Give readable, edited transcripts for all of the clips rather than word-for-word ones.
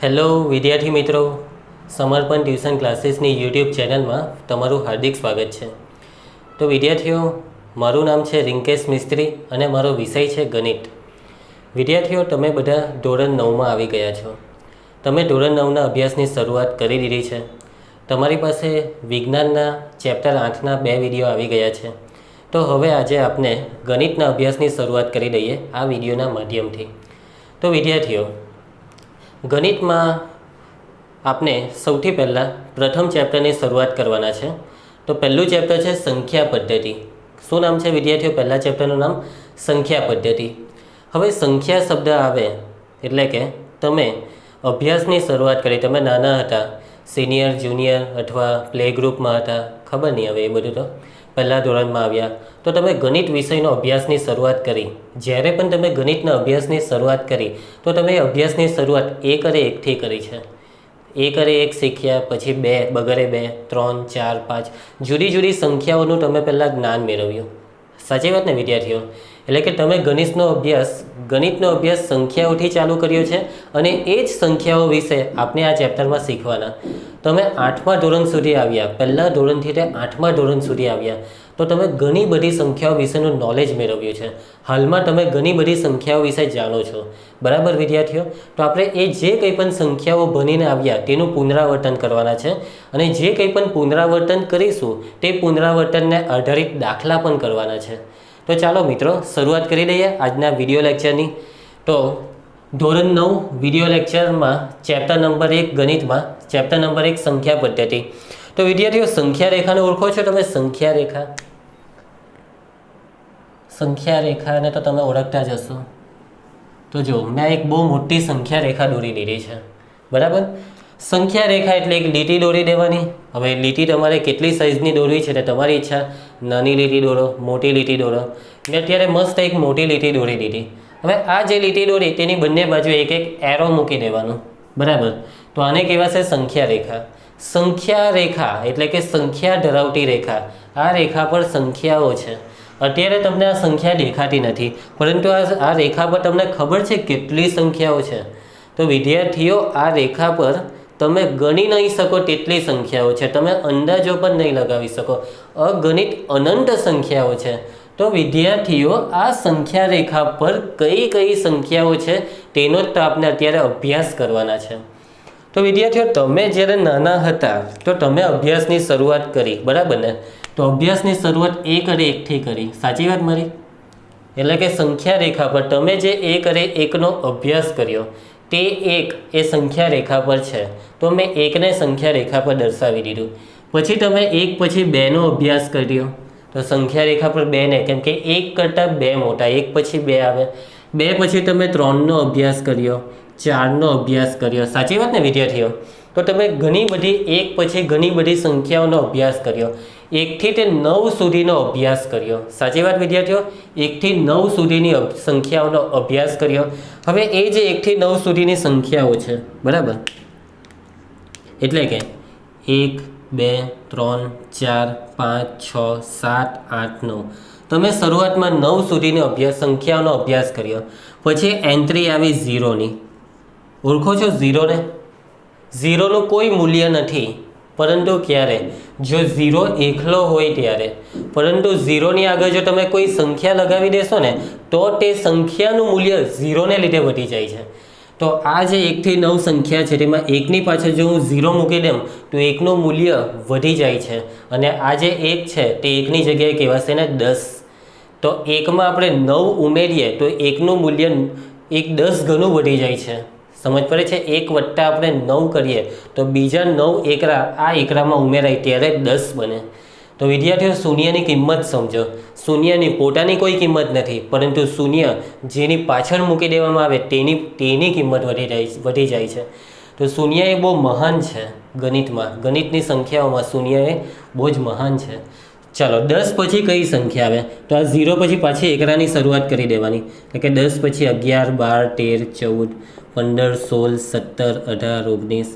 Hello વિદ્યાર્થી મિત્રો, સમર્પણ ટ્યુશન ક્લાસીસની યુટ્યુબ ચેનલમાં તમારું હાર્દિક સ્વાગત છે। તો વિદ્યાર્થીઓ, મારું નામ છે રિંકેશ મિસ્ત્રી અને મારો વિષય છે ગણિત। વિદ્યાર્થીઓ, તમે બધા ધોરણ 9માં આવી ગયા છો। તમે ધોરણ 9ના અભ્યાસની શરૂઆત કરી દીધી છે। તમારી પાસે વિજ્ઞાનના ચેપ્ટર 8ના 2 વિડીયો આવી ગયા છે। તો હવે આજે આપણે ગણિતના અભ્યાસની શરૂઆત કરી દઈએ આ વિડીયોના માધ્યમથી। તો વિદ્યાર્થીઓ, ગણિતમાં આપણે સૌથી પહેલાં પ્રથમ ચેપ્ટરની શરૂઆત કરવાના છે। તો પહેલું ચેપ્ટર છે સંખ્યા પદ્ધતિ। શું નામ છે વિદ્યાર્થીઓ? પહેલા ચેપ્ટરનું નામ સંખ્યા પદ્ધતિ। હવે સંખ્યા શબ્દ આવે એટલે કે તમે અભ્યાસની શરૂઆત કરી, તમે નાના હતા, સિનિયર જુનિયર અથવા પ્લે ગ્રુપમાં હતા, ખબર નહીં હવે એ બધું, તો પહેલાં ધોરણમાં આવ્યા તો તમે ગણિત વિષયનો અભ્યાસની શરૂઆત કરી। જ્યારે પણ તમે ગણિતના અભ્યાસની શરૂઆત કરી તો તમે અભ્યાસની શરૂઆત 1 અરે 1થી કરી છે। 1 અરે 1 શીખ્યા, પછી 2 બગરે 2, 3, 4, 5 જુદી જુદી સંખ્યાઓનું તમે પહેલાં જ્ઞાન મેળવ્યું। સાચી વાત ને વિદ્યાર્થીઓ? એટલે કે તમે ગણિતનો અભ્યાસ સંખ્યાઓથી ચાલુ કર્યો છે અને એ જ સંખ્યાઓ વિશે આપણે આ ચેપ્ટરમાં શીખવાના। તમે 8મા ધોરણ સુધી આવ્યા, પહેલાં ધોરણથી તે 8મા ધોરણ સુધી આવ્યા તો તમે ઘણી બધી સંખ્યાઓ વિશેનું નોલેજ મેળવ્યું છે। હાલમાં તમે ઘણી બધી સંખ્યાઓ વિશે જાણો છો, બરાબર વિદ્યાર્થીઓ? તો આપણે એ જે કંઈ પણ સંખ્યાઓ ભણીને આવ્યા તેનું પુનરાવર્તન કરવાના છે અને જે કંઈ પણ પુનરાવર્તન કરીશું તે પુનરાવર્તનને આધારિત દાખલા પણ કરવાના છે। તો ચાલો મિત્રો, શરૂઆત કરી દઈએ આજના વિડીયો લેક્ચરની। તો ધોરણ 9 વિડીયો લેક્ચરમાં ચેપ્ટર નંબર 1 ગણિતમાં ચેપ્ટર નંબર 1 સંખ્યા પદ્ધતિ। તો વિદ્યાર્થીઓ, સંખ્યા રેખાને ઓળખો છો તમે? સંખ્યા રેખાને તો તમે ઓળખતા જ હશો। તો જો મેં એક બહુ મોટી સંખ્યા રેખા દોરી દીધી છે, બરાબર? સંખ્યા રેખા એટલે એક લીટી દોરી દેવાની। હવે લીટી તમારે કેટલી સાઇઝની દોરવી છે તે તમારી ઈચ્છા, નાની લીટી દોરો, મોટી લીટી દોરો। મેં અત્યારે મસ્ત એક મોટી લીટી દોરી દીધી। હવે આ જે લીટી દોરી તેની બંને બાજુ એક એક એરો મૂકી દેવાનું, બરાબર? તો આને કહેવાશે સંખ્યા રેખા। સંખ્યા રેખા એટલે કે સંખ્યા ધરાવતી રેખા। આ રેખા પર સંખ્યાઓ છે। અત્યારે તમને આ સંખ્યા દેખાતી નથી, પરંતુ આ રેખા પર તમને ખબર છે કેટલી સંખ્યાઓ છે। તો વિદ્યાર્થીઓ, આ રેખા પર તમે ગણી નહીં શકો તેટલી સંખ્યાઓ છે, તમે અંદાજો પણ નહીં લગાવી શકો, અગણિત અનંત સંખ્યાઓ છે। તો વિદ્યાર્થીઓ, આ સંખ્યા રેખા પર કઈ કઈ સંખ્યાઓ છે તેનો જ તો આપણે અત્યારે અભ્યાસ કરવાના છે। તો વિદ્યાર્થીઓ, તમે જ્યારે નાના હતા તો તમે અભ્યાસની શરૂઆત કરી, બરાબર ને? તો અભ્યાસની શરૂઆત 1 અરે 1થી કરી, સાચી વાત મારી? એટલે કે સંખ્યા રેખા પર તમે જે 1 અરે 1નો અભ્યાસ કર્યો તે 1 એ સંખ્યા રેખા પર છે, તો મેં 1ને સંખ્યા રેખા પર દર્શાવી દીધું। પછી તમે 1 પછી 2નો અભ્યાસ કર્યો તો સંખ્યા રેખા પર 2ને, કેમ કે 1 કરતાં 2 મોટા, 1 પછી 2 આવે। 2 પછી તમે 3નો અભ્યાસ કર્યો, 4નો અભ્યાસ કર્યો, સાચી વાત ને વિદ્યાર્થીઓ? તો તમે ઘણી બધી 1 પછી ઘણી બધી સંખ્યાઓનો અભ્યાસ કર્યો, 1થી તે 9 સુધીનો અભ્યાસ કર્યો, સાચી વાત વિદ્યાર્થીઓ? 1થી 9 સુધીની સંખ્યાઓનો અભ્યાસ કર્યો। હવે એ જે 1થી 9 સુધીની સંખ્યાઓ છે, બરાબર? એટલે કે 1, 2, 3, 4, 5, 6, 7, 8, 9 તમે શરૂઆતમાં 9 સુધીનો સંખ્યાઓનો અભ્યાસ કર્યો। પછી એન્ટ્રી આવી 0ની। ઓળખો છો 0ને? 0નું કોઈ મૂલ્ય નથી, પરંતુ ક્યારે? જો 0 એકલો હોય ત્યારે। પરંતુ 0ની આગળ જો તમે કોઈ સંખ્યા લગાવી દેશો ને તો તે સંખ્યાનું મૂલ્ય 0ને લીધે વધી જાય છે। તો આ જે 1થી 9 સંખ્યા છે તેમાં 1ની પાછળ જો હું 0 મૂકી દઉં તો 1નું મૂલ્ય વધી જાય છે અને આ જે 1 છે તે 1ની જગ્યાએ કહેવાશે ને 10। તો 1માં આપણે 9 ઉમેરીએ તો 1નું મૂલ્ય 10 ગણું વધી જાય છે। સમજ પડે છે? 1 વત્તા આપણે 9 કરીએ તો બીજા 9 એકરા આ એકરામાં ઉમેરાય ત્યારે 10 બને। તો વિદ્યાર્થીઓ, શૂન્યની કિંમત સમજો। શૂન્યની પોતાની કોઈ કિંમત નથી, પરંતુ શૂન્ય જેની પાછળ મૂકી દેવામાં આવે તેની કિંમત વધી જાય છે। તો શૂન્ય એ બહુ મહાન છે ગણિતમાં, ગણિતની સંખ્યાઓમાં શૂન્ય એ બહુ જ મહાન છે। ચાલો, 10 પછી કઈ સંખ્યા આવે? તો આ 0 પછી પાછી એકરાની શરૂઆત કરી દેવાની, એટલે કે 10 પછી 11, 12, 13, 14, 15, 16, 17, 18,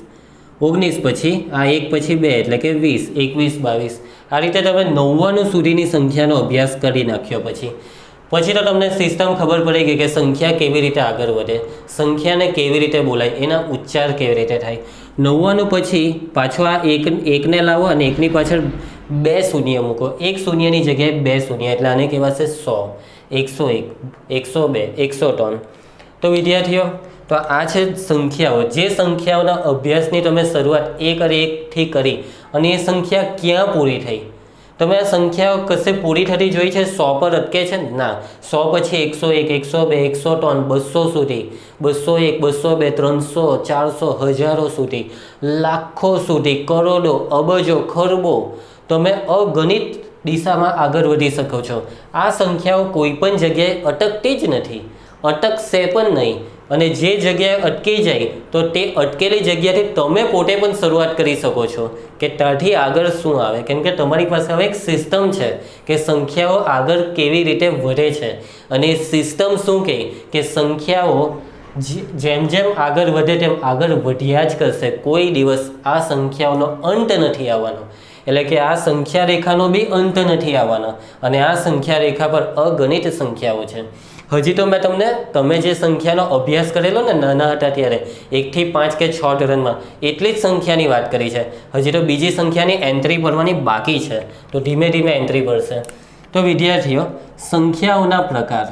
19 પછી આ 1 પછી 2 એટલે કે 20, 21, 22 આ રીતે તમે 99 સુધીની સંખ્યાનો અભ્યાસ કરી નાખ્યો। પછી તો તમને સિસ્ટમ ખબર પડી ગઈ કે સંખ્યા કેવી રીતે આગળ વધે, સંખ્યાને કેવી રીતે બોલાય, એના ઉચ્ચાર કેવી રીતે થાય. 99 પછી પાછો આ એકને લાવો અને એકની પાછળ 2 શૂન્ય મૂકો. એક શૂન્યની જગ્યાએ 2 શૂન્ય, એટલે આને કહેવાશે 100, 101, 102, 103. તો વિદ્યાર્થીઓ, તો આ છે સંખ્યાઓ. જે સંખ્યાઓના અભ્યાસની તમે શરૂઆત 1થી કરી અને એ સંખ્યા ક્યાં પૂરી થઈ? તમે આ સંખ્યાઓ કશે પૂરી થતી જોઈ છે? 100 પર અટકે છે? ના. 100 પછી 101, 102, 103, 200 સુધી, 201, 202, 300, 400, હજારો સુધી, લાખો સુધી, કરોડો, અબજો, ખરબો. તમે અગણિત દિશામાં આગળ વધી શકો છો. આ સંખ્યાઓ કોઈ પણ જગ્યાએ અટકતી જ નથી, અટકશે પણ નહીં. અને જે જગ્યાએ અટકી જાય તો તે અટકેલી જગ્યાથી તમે પોતે પણ શરૂઆત કરી શકો છો કે ત્યાંથી આગળ શું આવે. કેમ કે તમારી પાસે હવે એક સિસ્ટમ છે કે સંખ્યાઓ આગળ કેવી રીતે વધે છે. અને એ સિસ્ટમ શું કહે કે સંખ્યાઓ જેમ જેમ આગળ વધે તેમ આગળ વધ્યા જ કરશે. કોઈ દિવસ આ સંખ્યાઓનો અંત નથી આવવાનો. એટલે કે આ સંખ્યા રેખાનો બી અંત નથી આવવાનો. અને આ સંખ્યા રેખા પર અગણિત સંખ્યાઓ છે. હજી તો મેં તમે જે સંખ્યાનો અભ્યાસ કરેલો ને નાના હતા ત્યારે 1 થી 5 કે 6 ધોરણમાં, એટલી જ સંખ્યાની વાત કરી છે. હજી તો બીજી સંખ્યાની એન્ટ્રી ભરવાની બાકી છે. તો ધીમે ધીમે એન્ટ્રી ભરશે. તો વિદ્યાર્થીઓ, સંખ્યાઓના પ્રકાર.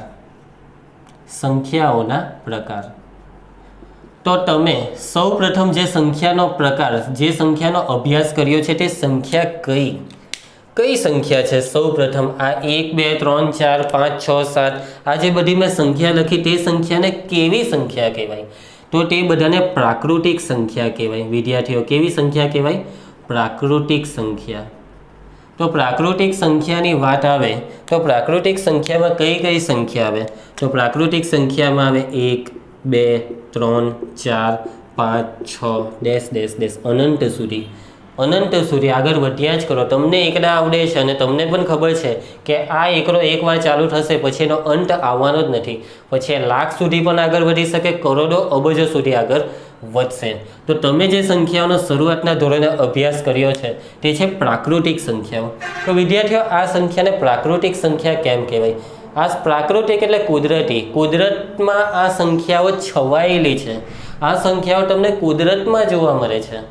તો તમે સૌ પ્રથમ જે સંખ્યાનો પ્રકાર, જે સંખ્યાનો અભ્યાસ કર્યો છે તે સંખ્યા કઈ સંખ્યા છે? સૌ પ્રથમ આ 1, 2, 3, 4, 5, 6, 7 આ જે બધી મેં સંખ્યા લખી તે સંખ્યાને કેવી સંખ્યા કહેવાય? તો તે બધાને પ્રાકૃતિક સંખ્યા કહેવાય. વિદ્યાર્થીઓ, કેવી સંખ્યા કહેવાય? પ્રાકૃતિક સંખ્યા. તો પ્રાકૃતિક સંખ્યાની વાત આવે તો પ્રાકૃતિક સંખ્યામાં કઈ સંખ્યા આવે? તો પ્રાકૃતિક સંખ્યામાં આવે 1, 2, 3, 4, 5, 6 ડેશ ડેશ ડેશ અનંત સુધી. અનંત સુધી આગળ વધ્યા જ કરો. તમને એકડા આવડે છે અને તમને પણ ખબર છે કે આ એકડો એકવાર ચાલુ થશે પછી એનો અંત આવવાનો જ નથી. પછી લાખ સુધી પણ આગળ વધી શકે, કરોડો, અબજો સુધી આગળ વધશે. તો તમે જે સંખ્યાઓનો શરૂઆતના ધોરણે અભ્યાસ કર્યો છે તે છે પ્રાકૃતિક સંખ્યાઓ. તો વિદ્યાર્થીઓ, આ સંખ્યાને પ્રાકૃતિક સંખ્યા કેમ કહેવાય? આ પ્રાકૃતિક એટલે કુદરતી. કુદરતમાં આ સંખ્યાઓ છવાયેલી છે. આ સંખ્યાઓ તમને કુદરતમાં જોવા મળે છે.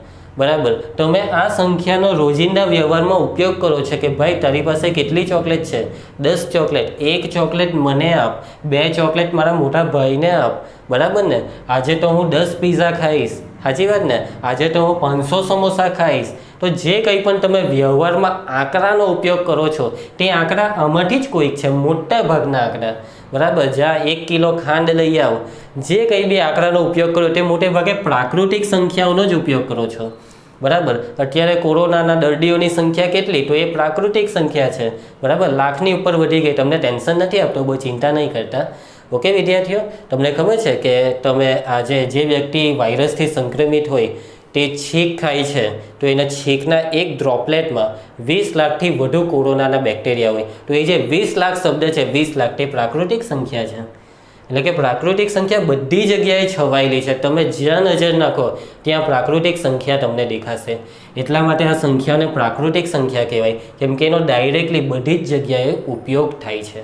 બરાબર. તમે આ સંખ્યાનો રોજિંદા વ્યવહારમાં ઉપયોગ કરો છો કે ભાઈ તારી પાસે કેટલી ચોકલેટ છે? 10 ચોકલેટ. 1 ચોકલેટ મને આપ, 2 ચોકલેટ મારા મોટા ભાઈને આપ. બરાબર ને? આજે તો હું 10 પીઝા ખાઈશ. સાચી વાત ને? આજે તો હું 500 સમોસા ખાઈશ. તો જે કંઈ પણ તમે વ્યવહારમાં આંકડાનો ઉપયોગ કરો છો તે આંકડા આમાંથી જ કોઈક છે, મોટા ભાગના આંકડા. બરાબર. જ્યાં 1 કિલો ખાંડ લઈ આવો, જે કંઈ બી આંકડાનો ઉપયોગ કરો તે મોટે ભાગે પ્રાકૃતિક સંખ્યાઓનો જ ઉપયોગ કરો છો. બરાબર. અત્યારે કોરોનાના દર્દીઓની સંખ્યા કેટલી? તો એ પ્રાકૃતિક સંખ્યા છે. બરાબર. લાખની ઉપર વધી ગઈ. તમને ટેન્શન નથી આપતો, બહુ ચિંતા નહીં કરતા. ઓકે વિદ્યાર્થીઓ, તમને ખબર છે કે તમે આજે જે વ્યક્તિ વાયરસથી સંક્રમિત હોય તે છીંક ખાય છે તો એના છીંકના એક ડ્રોપલેટમાં 20 લાખથી વધુ કોરોનાના બેક્ટેરિયા હોય. તો એ જે 20 લાખ શબ્દ છે, 20 લાખ તે પ્રાકૃતિક સંખ્યા છે. એટલે કે પ્રાકૃતિક સંખ્યા બધી જગ્યાએ છવાયેલી છે. તમે જ્યાં નજર નાખો ત્યાં પ્રાકૃતિક સંખ્યા તમને દેખાશે. એટલા માટે આ સંખ્યાને પ્રાકૃતિક સંખ્યા કહેવાય, કેમ કે એનો ડાયરેક્ટલી બધી જ જગ્યાએ ઉપયોગ થાય છે.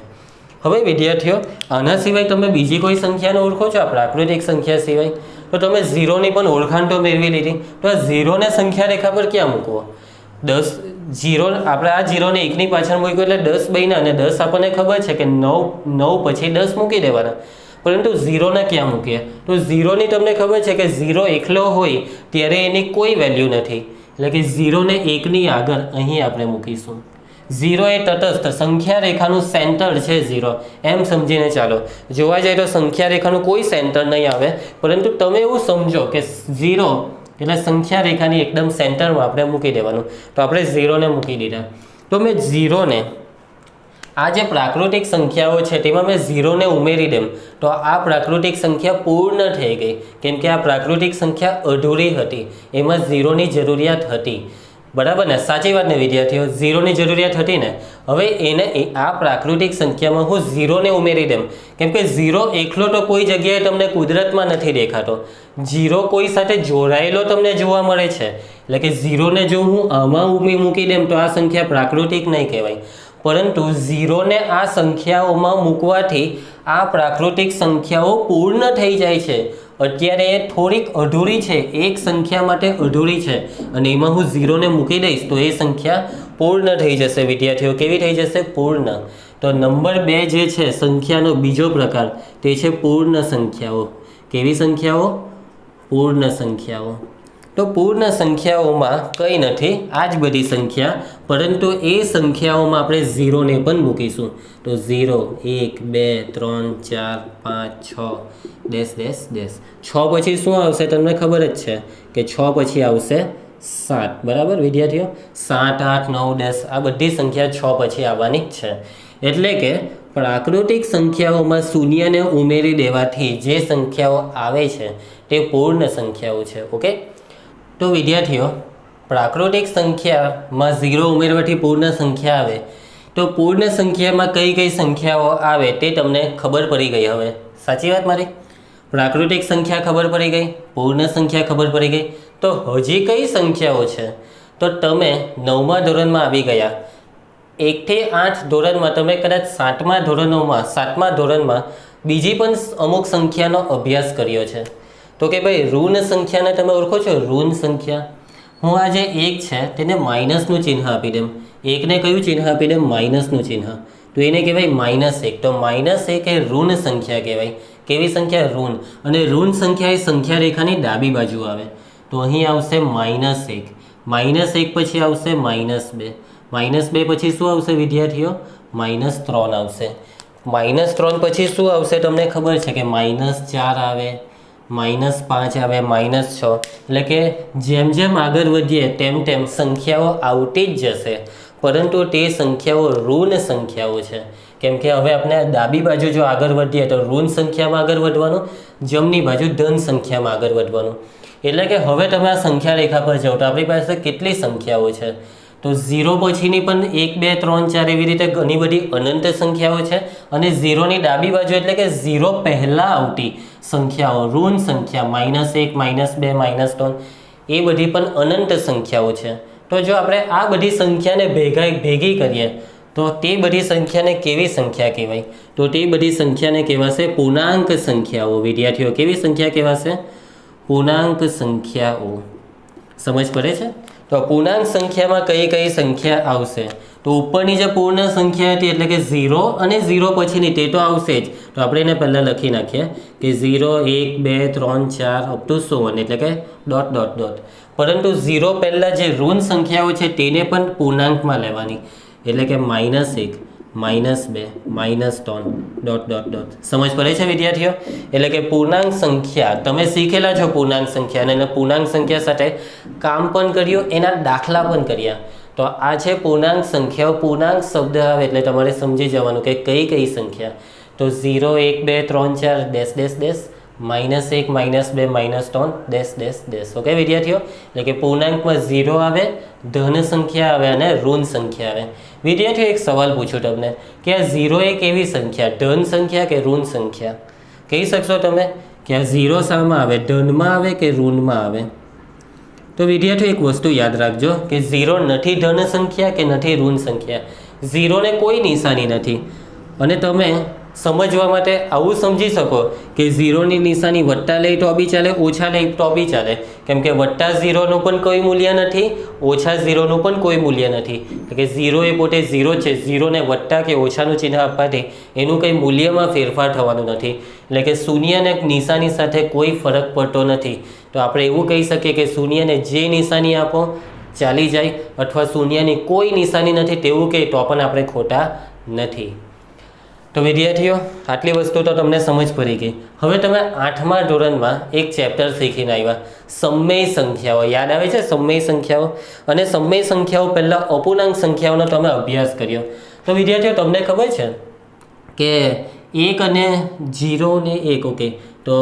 હવે વિદ્યાર્થીઓ, આના સિવાય તમે બીજી કોઈ સંખ્યાને ઓળખો છો? આ પ્રાકૃતિક સંખ્યા સિવાય તો તમે ઝીરોની પણ ઓળખાણ તો મેળવી લીધી. તો આ ઝીરોને સંખ્યા રેખા પર ક્યાં મૂકવો? 10 ઝીરો, આપણે આ ઝીરોને 1ની પાછળ મૂક્યો એટલે 10 બન્યા અને 10 આપણને ખબર છે કે 9 પછી 10 મૂકી દેવાના. પરંતુ ઝીરોને ક્યાં મૂકીએ? તો ઝીરોની તમને ખબર છે કે ઝીરો એકલો હોય ત્યારે એની કોઈ વેલ્યુ નથી. એટલે કે ઝીરોને 1ની આગળ અહીં આપણે મૂકીશું. ઝીરો એ તટસ્થ સંખ્યા રેખાનું સેન્ટર છે. ઝીરો એમ સમજીને ચાલો. જોવા જાય તો સંખ્યા રેખાનું કોઈ સેન્ટર નહીં આવે, પરંતુ તમે એવું સમજો કે ઝીરો એટલે સંખ્યા રેખાની એકદમ સેન્ટરમાં આપણે મૂકી દેવાનું. તો આપણે ઝીરોને મૂકી દીધા. તો મેં ઝીરોને, આ જે પ્રાકૃતિક સંખ્યાઓ છે તેમાં મેં ઝીરોને ઉમેરી દેમ તો આ પ્રાકૃતિક સંખ્યા પૂર્ણ થઈ ગઈ. કેમ કે આ પ્રાકૃતિક સંખ્યા અધૂરી હતી, એમાં ઝીરોની જરૂરિયાત હતી. બરાબર ને? સાચી વાત ને વિદ્યાર્થીઓ? ઝીરોની જરૂરિયાત હતી ને. હવે આ પ્રાકૃતિક સંખ્યામાં હું ઝીરોને ઉમેરી દેમ, કેમ કે ઝીરો એકલો તો કોઈ જગ્યાએ તમને કુદરતમાં નથી દેખાતો. ઝીરો કોઈ સાથે જોડાયેલો તમને જોવા મળે છે. એટલે કે ઝીરોને જો હું આમાં મૂકી દેમ તો આ સંખ્યા પ્રાકૃતિક નહીં કહેવાય. પરંતુ ઝીરોને આ સંખ્યાઓમાં મૂકવાથી આ પ્રાકૃતિક સંખ્યાઓ પૂર્ણ થઈ જાય છે. અત્યારે એ થોડીક અધૂરી છે, એક સંખ્યા માટે અધૂરી છે, અને એમાં હું ઝીરોને મૂકી દઈશ તો એ સંખ્યા પૂર્ણ થઈ જશે. વિદ્યાર્થીઓ કેવી થઈ જશે? પૂર્ણ. તો નંબર 2 જે છે સંખ્યાનો બીજો પ્રકાર તે છે પૂર્ણ સંખ્યાઓ. કેવી સંખ્યાઓ? પૂર્ણ સંખ્યાઓ. તો પૂર્ણ સંખ્યાઓમાં કંઈ નથી, આ જ બધી સંખ્યા, પરંતુ એ સંખ્યાઓમાં આપણે ઝીરોને પણ મૂકીશું. તો 0 1 2 3 4 5 6 ડેશ ડેશ ડેશ. 6 પછી શું આવશે તમને ખબર જ છે કે 6 પછી આવશે 7. બરાબર વિદ્યાર્થીઓ? 7 8 9 10 આ બધી સંખ્યા 6 પછી આવવાની જ છે. એટલે કે પ્રાકૃતિક સંખ્યાઓમાં શૂન્યને ઉમેરી દેવાથી જે સંખ્યાઓ આવે છે તે પૂર્ણ સંખ્યાઓ છે. ઓકે, તો વિદ્યાર્થીઓ પ્રાકૃતિક સંખ્યામાં 0 ઉમેરવાથી પૂર્ણ સંખ્યા આવે. તો પૂર્ણ સંખ્યામાં કઈ કઈ સંખ્યાઓ આવે તે તમને ખબર પડી ગઈ. હવે સાચી વાત મારી? પ્રાકૃતિક સંખ્યા ખબર પડી ગઈ, પૂર્ણ સંખ્યા ખબર પડી ગઈ. તો હજી કઈ સંખ્યાઓ છે? તો તમે 9મા ધોરણમાં આવી ગયા. 1 થી 8 ધોરણમાં તમે કદાચ 7મા ધોરણમાં બીજી પણ અમુક સંખ્યાનો અભ્યાસ કર્યો છે. તો કે ભાઈ ઋણ સંખ્યાને તમે ઓળખો છો? ઋણ સંખ્યા. હું આ જે 1 છે તેને માઇનસનું ચિહ્ન આપી દઉં. 1ને કયું ચિહ્ન આપી દઉં? માઇનસનું ચિહ્ન. તો એને કહેવાય -1. તો -1 એ ઋણ સંખ્યા કહેવાય. કેવી સંખ્યા? ઋણ. અને ઋણ સંખ્યા એ સંખ્યા રેખાની ડાબી બાજુ આવે. તો અહીં આવશે -1. -1 પછી આવશે -2. -2 પછી શું આવશે વિદ્યાર્થીઓ? -3 આવશે. -3 પછી શું આવશે તમને ખબર છે કે -4 આવે, -5 આવે, -6. એટલે કે જેમ જેમ આગળ વધીએ તેમ તેમ સંખ્યાઓ આવતી જ જશે, પરંતુ તે સંખ્યાઓ ઋણ સંખ્યાઓ છે. કેમ કે હવે આપણે ડાબી બાજુ જો આગળ વધીએ તો ઋણ સંખ્યામાં આગળ વધવાનું, જમણી બાજુ ધન સંખ્યામાં આગળ વધવાનું. એટલે કે હવે તમે આ સંખ્યા રેખા પર જાઓ તો આપણી પાસે કેટલી સંખ્યાઓ છે? તો 0 પછીની પણ 1 2 3 4 એવી રીતે ઘણી બધી અનંત સંખ્યાઓ છે. અને 0ની ડાબી બાજુ એટલે કે 0 પહેલાં આવતી સંખ્યાઓ ઋણ સંખ્યા -1 -2 -3 એ બધી પણ અનંત સંખ્યાઓ છે. તો જો આપણે આ બધી સંખ્યાને ભેગી કરીએ તો તે બધી સંખ્યાને કેવી સંખ્યા કહેવાય? તો તે બધી સંખ્યાને કહેવાશે પૂર્ણાંક સંખ્યાઓ. વિદ્યાર્થીઓ કેવી સંખ્યા કહેવાશે? પૂર્ણાંક સંખ્યાઓ. સમજ પડે છે? તો પૂર્ણાંક સંખ્યામાં કઈ કઈ સંખ્યા આવશે? તો ઉપરની જે પૂર્ણ સંખ્યા હતી એટલે કે 0 અને 0 પછીની તે તો આવશે જ. તો આપણે એને પહેલાં લખી નાખીએ કે 0 1 2 3 4 અપ ટુ 100 એટલે કે ... પરંતુ 0 પહેલાં જે ઋણ સંખ્યાઓ છે તેને પણ પૂર્ણાંકમાં લેવાની. એટલે કે -1 -2 -3 ... સમજ પડે છે વિદ્યાર્થીઓ? એટલે કે પૂર્ણાંક સંખ્યા તમે શીખેલા છો. પૂર્ણાંક સંખ્યા અને પૂર્ણાંક સંખ્યા સાથે કામ પણ કર્યું, એના દાખલા પણ કર્યા. તો આ છે પૂર્ણાંક સંખ્યાઓ. પૂર્ણાંક શબ્દ આવે એટલે તમારે સમજી જવાનું કે કઈ કઈ સંખ્યા. તો 0 1 2 3 4 ડેશ ડેશ ડેશ, -1 -2 -3 ... ઓકે વિદ્યાર્થીઓ? એટલે કે પૂર્ણાંકમાં 0 આવે, ધન સંખ્યા આવે અને ઋણ સંખ્યા આવે. વિદ્યાર્થીઓ એક સવાલ પૂછું તમને કે આ 0 એ કેવી સંખ્યા? ધન સંખ્યા કે ઋણ સંખ્યા? કહી શકશો તમે કે આ 0 શામાં આવે? ધનમાં આવે કે ઋણમાં આવે? તો વિદ્યાર્થીઓ એક વસ્તુ યાદ રાખજો કે 0 નથી ધન સંખ્યા કે નથી ઋણ સંખ્યા. 0ને કોઈ નિશાની નથી. અને તમે સમજવા માટે આવું સમજી શકો કે 0ની નિશાની વત્તા લે તો બી ચાલે, ઓછા લે તો બી ચાલે. કેમ કે -0નું પણ કોઈ મૂલ્ય નથી, -0નું પણ કોઈ મૂલ્ય નથી. એટલે કે 0 એ પોતે 0 છે. 0ને વત્તા કે ઓછાનું ચિહ્ન આપવાથી એનું કંઈ મૂલ્યમાં ફેરફાર થવાનું નથી. એટલે કે શૂન્યને નિશાની સાથે કોઈ ફરક પડતો નથી. તો આપણે એવું કહી શકીએ કે શૂન્યને જે નિશાની આપો ચાલી જાય, અથવા શૂન્યની કોઈ નિશાની નથી તેવું કહે તો પણ આપણે ખોટા નથી. તો વિદ્યાર્થીઓ આટલી વસ્તુ તો તમને સમજ પડી ગઈ. હવે તમે 8મા ધોરણમાં એક ચેપ્ટર શીખીને આવ્યા, સમય સંખ્યાઓ. યાદ આવે છે સમય સંખ્યાઓ? અને સમય સંખ્યાઓ પહેલાં અપૂર્ણાંક સંખ્યાઓનો તમે અભ્યાસ કર્યો. તો વિદ્યાર્થીઓ તમને ખબર છે કે 1 અને 0 ને 1, ઓકે, તો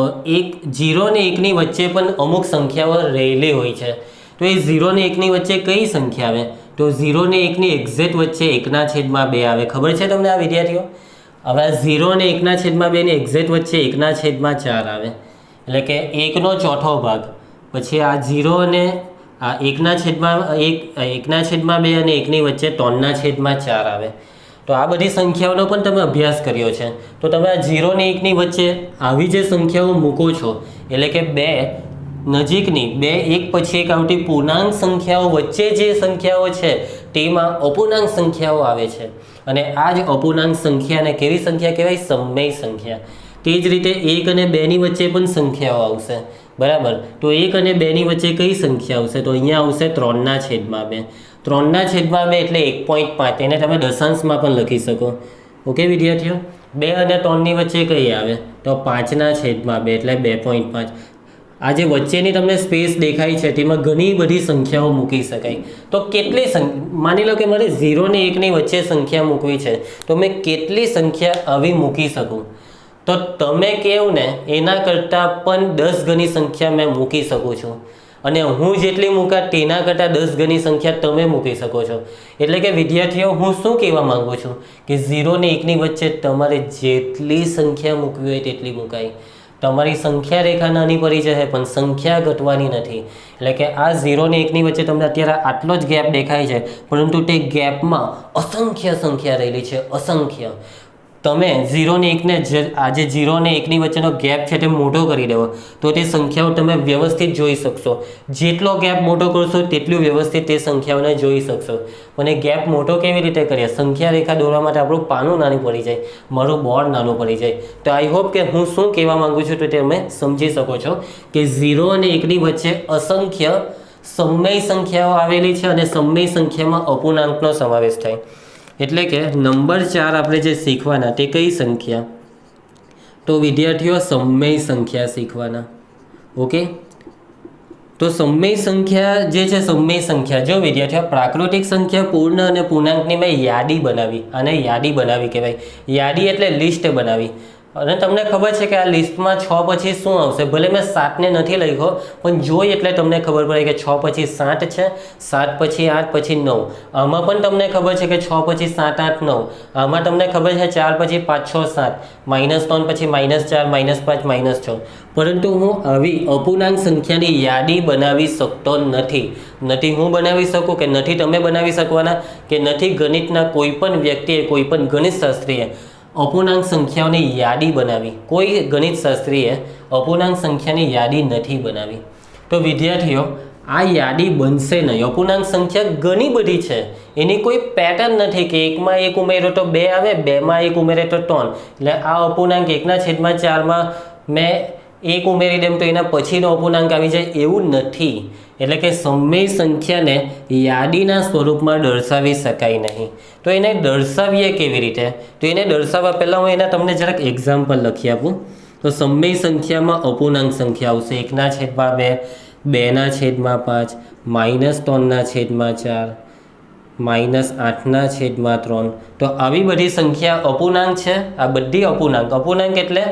0 ને 1ની વચ્ચે પણ અમુક સંખ્યાઓ રહેલી હોય છે. તો એ 0 ને 1ની વચ્ચે કઈ સંખ્યા આવે? તો 0 ને 1ની એક્ઝેક્ટ વચ્ચે 1/2 આવે. ખબર છે તમને આ વિદ્યાર્થીઓ? હવે 0 અને 1/2 ની એક્ઝેક્ટ વચ્ચે 1/4 આવે. એટલે કે 1/4 ભાગ. પછી આ 0 અને આ 1/2 અને 1ની વચ્ચે 3/4 આવે. તો આ બધી સંખ્યાઓનો પણ તમે અભ્યાસ કર્યો છે. તો તમે આ 0 ને 1 ની વચ્ચે આવી જે સંખ્યાઓ મૂકો છો, એટલે કે બે નજીકની બે એક પછી એક આવતી પૂર્ણાંક સંખ્યાઓ વચ્ચે જે સંખ્યાઓ છે તેમાં અપૂર્ણાંક સંખ્યાઓ આવે છે. અને આ જ અપૂર્ણાંક સંખ્યાને કેવી સંખ્યા કહેવાય? સમય સંખ્યા. તે જ રીતે 1 અને 2 ની વચ્ચે પણ સંખ્યાઓ આવશે, બરાબર. તો 1 અને 2 ની વચ્ચે કઈ સંખ્યા આવશે? તો અહીંયા આવશે 3/2. 3/2 એટલે 1.5. એને તમે દશાંશમાં પણ લખી શકો. ઓકે વિદ્યાર્થીઓ. 2 અને 3 ની વચ્ચે કઈ આવે? તો 5/2 એટલે 2.5. આ જે વચ્ચેની તમને સ્પેસ દેખાય છે તેમાં ઘણી બધી સંખ્યાઓ મૂકી શકાય. તો કેટલી માની લો કે મારે 0 ને 1 ની વચ્ચે સંખ્યા મૂકવી છે, તો મેં કેટલી સંખ્યા આવી મૂકી શકું? તો તમે કહો ને એના કરતાં પણ 10 ગણી સંખ્યા મેં મૂકી શકું છું. અને હું જેટલી મૂકા તેના કરતાં 10 ગણી સંખ્યા તમે મૂકી શકો છો. એટલે કે વિદ્યાર્થીઓ, હું શું કહેવા માગું છું કે 0 ને 1 ની વચ્ચે તમારે જેટલી સંખ્યા મૂકવી હોય તેટલી મુકાય. તમારી સંખ્યા રેખા નાની પડી જશે પણ સંખ્યા ઘટવાની નથી. એટલે કે આ 0 ને 1 ની વચ્ચે તમને અત્યારે આટલો જ ગેપ દેખાય છે, પરંતુ તે ગેપમાં અસંખ્ય સંખ્યા રહેલી છે, અસંખ્ય. તમે 0 ને 1 ને આજે 0 ને 1 ની વચ્ચેનો ગેપ છે તે મોટો કરી દેવો તો તે સંખ્યાઓ તમે વ્યવસ્થિત જોઈ શકશો. જેટલો ગેપ મોટો કરશો તેટલું વ્યવસ્થિત તે સંખ્યાઓને જોઈ શકશો. અને ગેપ મોટો કેવી રીતે કરીએ? સંખ્યા રેખા દોરવા માટે આપણું પાનું નાનું પડી જાય, મારું બોર્ડ નાનું પડી જાય. તો આઈ હોપ કે હું શું કહેવા માંગુ છું તો તમે સમજી શકો છો કે 0 અને 1 ની વચ્ચે અસંખ્ય સમય સંખ્યાઓ આવેલી છે અને સમય સંખ્યામાં અપૂર્ણાંકનો સમાવેશ થાય. એટલે કે નંબર 4 આપણે જે શીખવાના તે કઈ સંખ્યા? તો વિદ્યાર્થીઓ સમય સંખ્યા શીખવાના. ઓકે. તો સમય સંખ્યા જે છે, સમય સંખ્યા જો વિદ્યાર્થીઓ પ્રાકૃતિક સંખ્યા પૂર્ણ અને પૂર્ણાંકની મેં યાદી બનાવી, અને યાદી બનાવી કહેવાય. યાદી એટલે લિસ્ટ બનાવી. અને તમને ખબર છે કે આ લિસ્ટમાં 6 પછી શું આવશે? ભલે મેં 7 ને નથી લખ્યો પણ જોઈ એટલે તમને ખબર પડે કે 6 પછી 7 છે, 7 પછી 8 પછી 9. આમાં પણ તમને ખબર છે કે 6 પછી 7 8 9. આમાં તમને ખબર છે 4 પછી 5 6 7, -3 પછી -4 -5 -6. પરંતુ હું આવી અપૂર્ણાંક સંખ્યાની યાદી બનાવી શકતો નથી. નથી હું બનાવી શકું કે નથી તમે બનાવી શકવાના કે નથી ગણિતના કોઈ પણ વ્યક્તિએ, કોઈ પણ ગણિતશાસ્ત્રીએ અપૂર્ણાંક સંખ્યાઓની યાદી બનાવી. કોઈ ગણિત શાસ્ત્રીએ અપૂર્ણાંક સંખ્યાની યાદી નથી બનાવી. તો વિદ્યાર્થીઓ, આ યાદી બનશે નહીં. અપૂર્ણાંક સંખ્યા ઘણી બધી છે, એની કોઈ પેટર્ન નથી કે 1 માં 1 ઉમેરો તો 2 આવે, 2 માં 1 ઉમેરે તો 3. એટલે આ અપૂર્ણાંક 1/4 માં મેં 1 ઉમેરી દેમ તો એના પછીનો અપૂર્ણાંક આવી જાય, એવું નથી. એટલે કે સમય સંખ્યાને યાદીના સ્વરૂપમાં દર્શાવી શકાય નહીં. તો એને દર્શાવીએ કેવી રીતે? તો એને દર્શાવવા પહેલાં હું એના તમને જરાક એક્ઝામ્પલ લખી આપું. તો સમય સંખ્યામાં અપૂર્ણાંક સંખ્યા આવશે 1/2, 2/5, -3/4, -8/3. તો આવી બધી સંખ્યા અપૂર્ણાંક છે. આ બધી અપૂર્ણાંક. અપૂર્ણાંક એટલે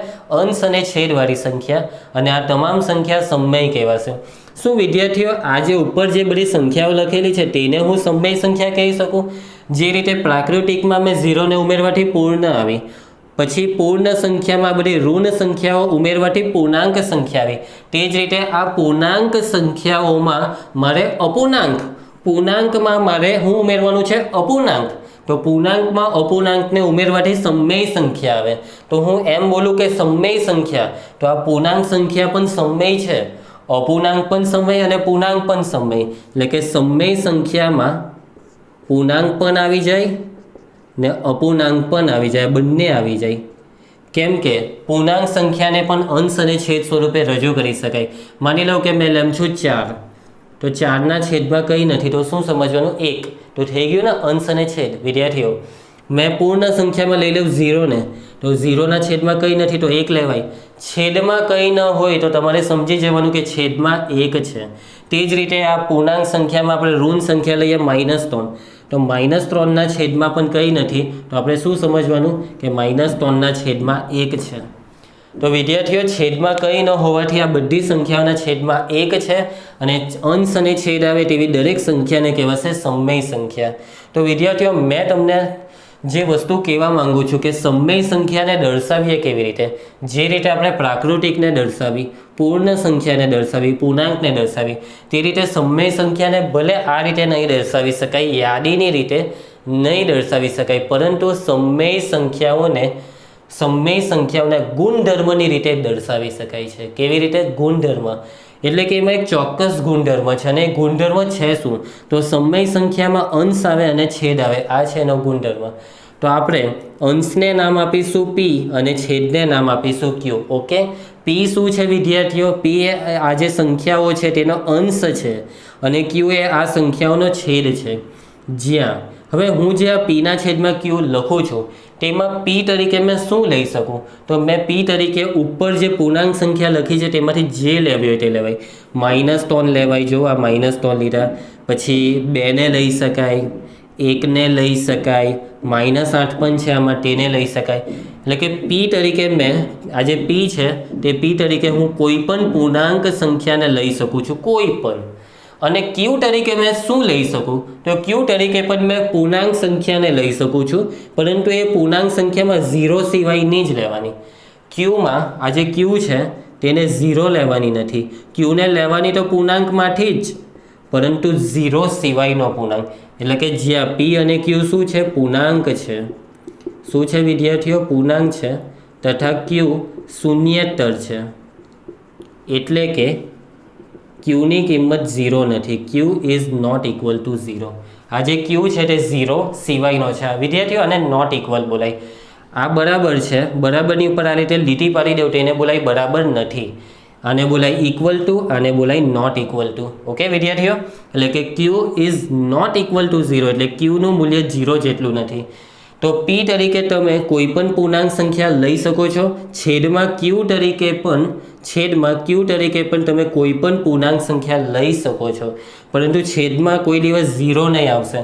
અંશ અને છેદવાળી સંખ્યા, અને આ તમામ સંખ્યા સમય કહેવાશે. શું વિદ્યાર્થીઓ, આ જે ઉપર જે બધી સંખ્યાઓ લખેલી છે તેને હું સમય સંખ્યા કહી શકું? જે રીતે પ્રાકૃતિકમાં મેં 0 ને ઉમેરવાથી પૂર્ણ આવી, પછી પૂર્ણ સંખ્યામાં બધી ઋણ સંખ્યાઓ ઉમેરવાથી પૂર્ણાંક સંખ્યા આવી, તે જ રીતે આ પૂર્ણાંક સંખ્યાઓમાં મારે પૂર્ણાંકમાં મારે હું ઉમેરવાનું છે અપૂર્ણાંક. તો પૂર્ણાંકમાં અપૂર્ણાંકને ઉમેરવાથી સમય સંખ્યા આવે. તો હું એમ બોલું કે સમય સંખ્યા, તો આ પૂર્ણાંક સંખ્યા પણ સમય છે, અપૂર્ણાંક પણ સમય અને પૂર્ણાંક પણ સમય. એટલે કે સમય સંખ્યામાં પૂર્ણાંક પણ આવી જાય ને અપૂર્ણાંક પણ આવી જાય, બંને આવી જાય. કેમ કે પૂર્ણાંક સંખ્યાને પણ અંશ અને છેદ સ્વરૂપે રજૂ કરી શકાય. માની લો કે મેં લેમ છું 4, તો 4ના છેદમાં કંઈ નથી, તો શું સમજવાનું? 1. તો થઈ ગયું ને અંશ અને છેદ. વિદ્યાર્થીઓ, મેં પૂર્ણ સંખ્યામાં લઈ લઉં 0 ને, તો 0ના છેદમાં કંઈ નથી તો 1 લેવાય. છેદમાં કંઈ ન હોય તો તમારે સમજી જવાનું કે છેદમાં 1 છે. તે જ રીતે આ પૂર્ણાંક સંખ્યામાં આપણે ઋણ સંખ્યા લઈએ -3, તો -3ના છેદમાં પણ કંઈ નથી, તો આપણે શું સમજવાનું કે -3ના છેદમાં 1 છે. તો વિદ્યાર્થીઓ, છેદમાં કંઈ ન હોવાથી આ બધી સંખ્યાઓના છેદમાં 1 છે, અને અંશ અને છેદ આવે તેવી દરેક સંખ્યાને કહેવાશે સમય સંખ્યા. તો વિદ્યાર્થીઓ, મેં તમને જે વસ્તુ કહેવા માંગુ છું કે સમય સંખ્યાને દર્શાવીએ કેવી રીતે? જે રીતે આપણે પ્રાકૃતિકને દર્શાવી, પૂર્ણ સંખ્યાને દર્શાવી, પૂર્ણાંકને દર્શાવી, તે રીતે સમય સંખ્યાને ભલે આ રીતે નહીં દર્શાવી શકાય યાદીની રીતે, નહીં દર્શાવી શકાય, પરંતુ સમય સંખ્યાઓને ગુણધર્મની રીતે દર્શાવી શકાય છે. કેવી રીતે? ગુણધર્મ, એટલે કે એમાં એક ચોક્કસ ગુણધર્મ છે અને એ ગુણધર્મ છે શું? તો સમય સંખ્યામાં અંશ આવે અને છેદ આવે, આ છે એનો ગુણધર્મ. તો આપણે અંશને નામ આપીશું p અને છેદને નામ આપીશું q. ઓકે, p શું છે વિદ્યાર્થીઓ? p એ આ જે સંખ્યાઓ છે તેનો અંશ છે અને q એ આ સંખ્યાઓનો છેદ છે. જ્યાં હવે હું જે આ p ના છેદમાં q લખું છું તેમાં p તરીકે મેં શું લઈ શકું? તો મેં p તરીકે ઉપર જે પૂર્ણાંક સંખ્યા લખી છે તેમાંથી જે લેવી હોય તે લેવાય. -3 લેવાય, જો આ -3 લીધા, પછી 2 ને લઈ શકાય, 1 ને લઈ શકાય, -8 પણ છે આમાં, તેને લઈ શકાય. એટલે કે p તરીકે મેં આ જે p છે તે p તરીકે હું કોઈ પણ પૂર્ણાંક સંખ્યાને લઈ શકું છું, કોઈ પણ. અને q તરીકે મેં શું લઈ શકું? તો q તરીકે પણ મેં પૂર્ણાંક સંખ્યાને લઈ શકું છું, પરંતુ એ પૂર્ણાંક સંખ્યામાં 0 સિવાયની જ લેવાની. qમાં આ જે q છે તેને 0 લેવાની નથી, qને લેવાની તો પૂર્ણાંકમાંથી જ, પરંતુ 0 સિવાયનો પૂર્ણાંક. એટલે કે જ્યાં p અને q શું છે? પૂર્ણાંક છે. શું છે વિદ્યાર્થીઓ? પૂર્ણાંક છે. તથા q શૂન્યેતર છે, એટલે કે ક્યુની કિંમત 0 નથી. ક્યુ ઇઝ નોટ ઇક્વલ ટુ 0. આ જે ક્યુ છે તે 0 સિવાયનો છે વિદ્યાર્થીઓ, અને નોટ ઇક્વલ બોલાય. આ બરાબર છે, બરાબરની ઉપર આ રીતે લીટી પાડી દેવું તેને બોલાય બરાબર નથી. આને બોલાય ઇક્વલ ટુ, આને બોલાય નોટ ઇક્વલ ટુ. ઓકે વિદ્યાર્થીઓ, એટલે કે ક્યુ ઇઝ નોટ ઇક્વલ ટુ 0, એટલે ક્યુનું મૂલ્ય 0 જેટલું નથી. તો p તરીકે તમે કોઈ પણ પૂર્ણાંક સંખ્યા લઈ શકો છો. છેદમાં q તરીકે પણ તમે કોઈ પણ પૂર્ણાંક સંખ્યા લઈ શકો છો, પરંતુ છેદમાં કોઈ દિવસ 0 નહીં આવશે.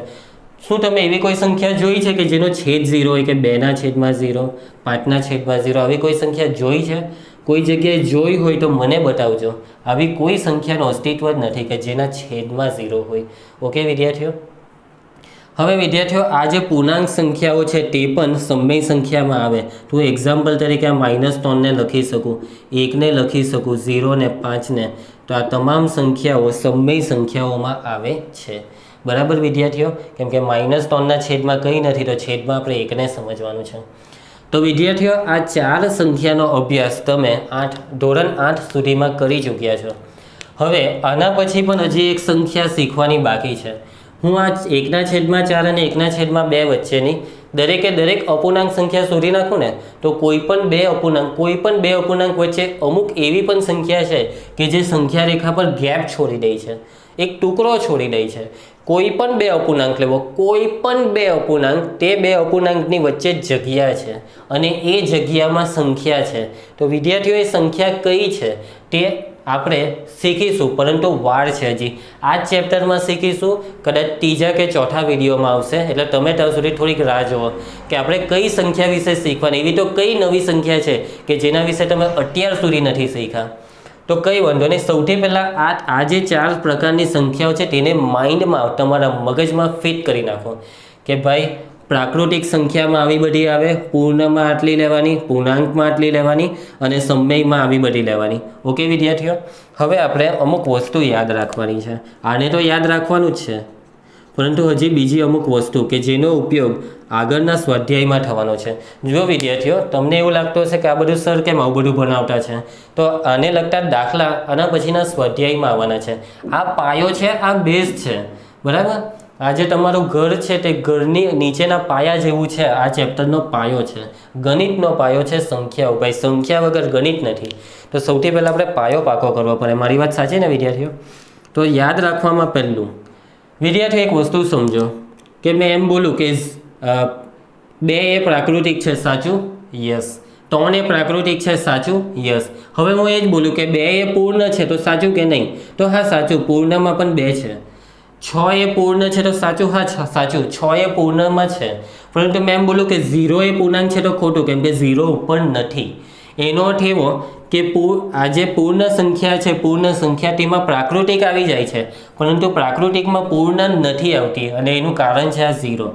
શું તમે એવી કોઈ સંખ્યા જોઈ છે કે જેનો છેદ 0 હોય, કે 2 છેદમાં 0, 5 છેદમાં 0? આવી કોઈ સંખ્યા જોઈ છે? કોઈ જગ્યાએ જોઈ હોય તો મને બતાવજો. આવી કોઈ સંખ્યાનું અસ્તિત્વ જ નથી કે જેના છેદમાં 0 હોય. ઓકે વિદ્યાર્થીઓ, હવે વિદ્યાર્થીઓ આ જે પૂર્ણાંક સંખ્યાઓ છે તે પણ સમય સંખ્યામાં આવે. તો એક્ઝામ્પલ તરીકે આ -3 ને લખી શકું, 1 ને લખી શકું, 0 ને 5 ને. તો આ તમામ સંખ્યાઓ સમય સંખ્યાઓમાં આવે છે. બરાબર વિદ્યાર્થીઓ, કેમ કે -3 છેદમાં કંઈ નથી, તો છેદમાં આપણે 1 ને સમજવાનું છે. તો વિદ્યાર્થીઓ આ 4 સંખ્યાનો અભ્યાસ તમે ધોરણ 8 સુધીમાં કરી ચૂક્યા છો. હવે આના પછી પણ હજી એક સંખ્યા શીખવાની બાકી છે. હું આ 1/4 અને 1/2 વચ્ચેની દરેક અપૂર્ણાંક સંખ્યા શોધી નાખું ને, તો કોઈ પણ બે અપૂર્ણાંક વચ્ચે અમુક એવી પણ સંખ્યા છે કે જે સંખ્યા રેખા પર ગેપ છોડી દે છે, એક ટુકડો છોડી દે છે. કોઈ પણ બે અપૂર્ણાંક લેવો, કોઈ પણ બે અપૂર્ણાંક, તે બે અપૂર્ણાંકની વચ્ચે જગ્યા છે અને એ જગ્યામાં સંખ્યા છે. તો વિદ્યાર્થીઓ એ સંખ્યા કઈ છે તે આપણે શીખીશું, પરંતુ વાર છે હજી. આ જ ચેપ્ટરમાં શીખીશું, કદાચ 3જા કે 4થા વિડીયોમાં આવશે. એટલે તમે ત્યાં સુધી થોડીક રાહ જુઓ કે આપણે કઈ સંખ્યા વિશે શીખવાની. એવી તો કઈ નવી સંખ્યા છે કે જેના વિશે તમે અત્યાર સુધી નથી શીખ્યા? તો કંઈ વાંધો નહીં. સૌથી પહેલાં આ જે 4 પ્રકારની સંખ્યાઓ છે તેને માઇન્ડમાં, તમારા મગજમાં ફિટ કરી નાખો કે ભાઈ પ્રાકૃતિક સંખ્યામાં આવી બધી આવે, પૂર્ણમાં આટલી લેવાની, પૂર્ણાંકમાં આટલી લેવાની અને સમયમાં આવી બધી લેવાની. ઓકે વિદ્યાર્થીઓ, હવે આપણે અમુક વસ્તુ યાદ રાખવાની છે. આને તો યાદ રાખવાનું જ છે, પરંતુ હજી બીજી અમુક વસ્તુ કે જેનો ઉપયોગ આગળના સ્વાધ્યાયમાં થવાનો છે. જો વિદ્યાર્થીઓ તમને એવું લાગતું હશે કે આ બધું સર કેમ આવું બધું ભણાવતા છે, તો આને લગતા દાખલા આના પછીના સ્વાધ્યાયમાં આવવાના છે. આ પાયો છે, આ બેઝ છે, બરાબર? આ જે તમારું ઘર છે તે ઘરની નીચેના પાયા જેવું છે. આ ચેપ્ટરનો પાયો છે, ગણિતનો પાયો છે સંખ્યાઓ. ભાઈ સંખ્યા વગર ગણિત નથી. તો સૌથી પહેલાં આપણે પાયો પાકો કરવો પડે. મારી વાત સાચી ને વિદ્યાર્થીઓ? તો યાદ રાખવામાં પહેલું વિદ્યાર્થીઓ એક વસ્તુ સમજો કે મેં એમ બોલું કે 2 એ પ્રાકૃતિક છે, સાચું? યસ. 3 એ પ્રાકૃતિક છે, સાચું? યસ. હવે હું એ જ બોલું કે 2 એ પૂર્ણ છે, તો સાચું કે નહીં? તો હા સાચું, પૂર્ણમાં પણ 2 છે. 6 એ પૂર્ણ છે, તો સાચું? હા સાચું, 6 એ પૂર્ણમાં છે. પરંતુ મેં એમ બોલું કે 0 એ પૂર્ણાંક છે, તો ખોટું, કેમ કે 0 ઉપર નથી. એનો અર્થ એવો કે આ જે પૂર્ણ સંખ્યા છે, પૂર્ણ સંખ્યા તેમાં પ્રાકૃતિક આવી જાય છે, પરંતુ પ્રાકૃતિકમાં પૂર્ણ નથી આવતી, અને એનું કારણ છે આ 0.